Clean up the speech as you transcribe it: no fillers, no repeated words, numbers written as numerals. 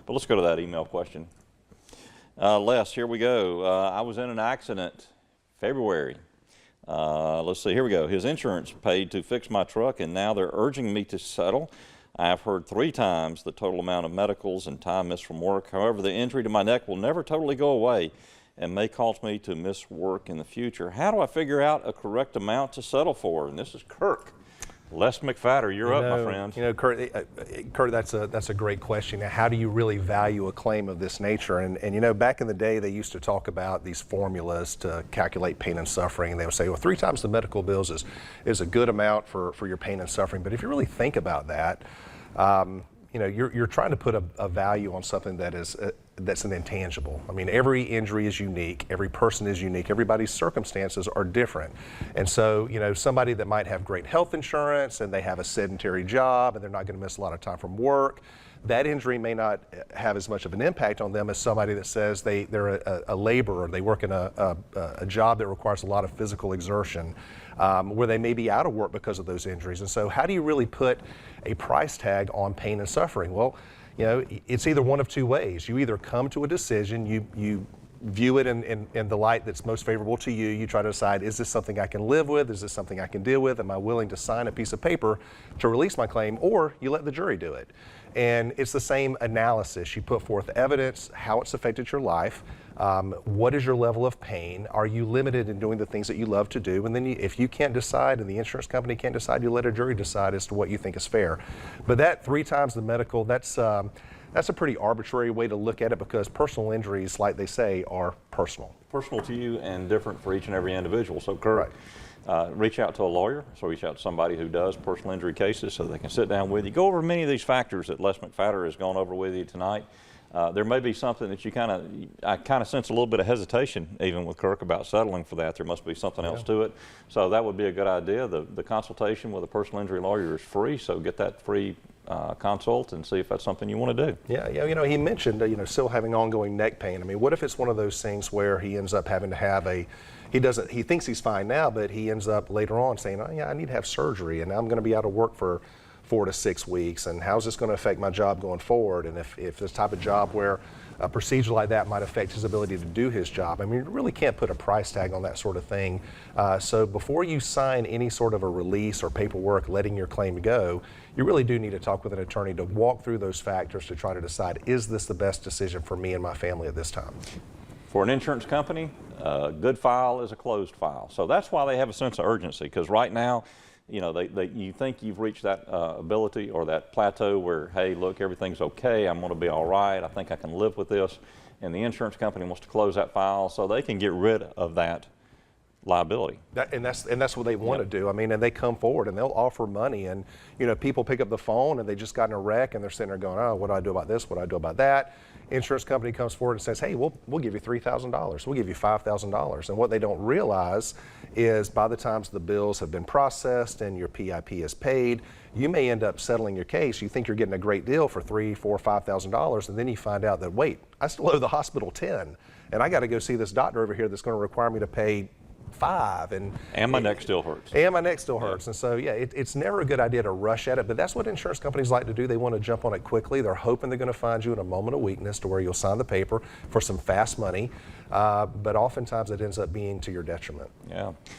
But let's go to that email question. Les, here we go. I was in an accident February. Let's see, here we go. His insurance paid to fix my truck, and now they're urging me to settle. I have heard 3 times the total amount of medicals and time missed from work. However, the injury to my neck will never totally go away and may cause me to miss work in the future. How do I figure out a correct amount to settle for? And this is Kirk. Les McFadder, you're up, my friend. You know, Kurt, that's a great question. Now, how do you really value a claim of this nature? And you know, back in the day, they used to talk about these formulas to calculate pain and suffering. And they would say, well, 3 times the medical bills is a good amount for your pain and suffering. But if you really think about that, you know, you're trying to put a value on something that is that's an intangible. I mean, every injury is unique, every person is unique, everybody's circumstances are different. And so, you know, somebody that might have great health insurance and they have a sedentary job and they're not going to miss a lot of time from work, that injury may not have as much of an impact on them as somebody that says they're a laborer, they work in a job that requires a lot of physical exertion, where they may be out of work because of those injuries. And so how do you really put a price tag on pain and suffering? Well, you know, it's either one of 2 ways. You either come to a decision, you view it in the light that's most favorable to you. You try to decide, is this something I can live with? Is this something I can deal with? Am I willing to sign a piece of paper to release my claim? Or you let the jury do it. And it's the same analysis. You put forth evidence, how it's affected your life, what is your level of pain, are you limited in doing the things that you love to do, and then if you can't decide and the insurance company can't decide, you let a jury decide as to what you think is fair. But that 3 times the medical, that's a pretty arbitrary way to look at it, because personal injuries, like they say, are personal. Personal to you and different for each and every individual. So Kirk, reach out to a lawyer, so reach out to somebody who does personal injury cases so they can sit down with you. Go over many of these factors that Les McFadder has gone over with you tonight. There may be something that I kind of sense a little bit of hesitation even with Kirk about settling for that. There must be something else to it. So that would be a good idea. The consultation with a personal injury lawyer is free, so get that free consult and see if that's something you want to do. Yeah, you know, he mentioned, you know, still having ongoing neck pain. I mean, what if it's one of those things where he ends up having to have he thinks he's fine now, but he ends up later on saying, oh yeah, I need to have surgery and I'm going to be out of work for 4 to 6 weeks, and how's this going to affect my job going forward? And if this type of job where a procedure like that might affect his ability to do his job. I mean, you really can't put a price tag on that sort of thing. So before you sign any sort of a release or paperwork letting your claim go, you really do need to talk with an attorney to walk through those factors to try to decide, is this the best decision for me and my family at this time? For an insurance company, a good file is a closed file. So that's why they have a sense of urgency, because right now, you know, you think you've reached that ability or that plateau where, hey, look, everything's okay, I'm going to be all right, I think I can live with this, and the insurance company wants to close that file so they can get rid of that liability. And that's what they want to do. I mean, and they come forward and they'll offer money, and you know, people pick up the phone and they just got in a wreck and they're sitting there going, oh, what do I do about this? What do I do about that? Insurance company comes forward and says, hey, we'll give you $3,000. We'll give you $5,000. And what they don't realize is by the time the bills have been processed and your PIP is paid, you may end up settling your case. You think you're getting a great deal for $3,000, $4,000, $5,000, and then you find out that, wait, I still owe the hospital 10, and I got to go see this doctor over here that's going to require me to pay 5, and my neck still hurts. And my neck still hurts. And so, yeah, it's never a good idea to rush at it, but that's what insurance companies like to do. They want to jump on it quickly. They're hoping they're going to find you in a moment of weakness to where you'll sign the paper for some fast money, but oftentimes it ends up being to your detriment. Yeah.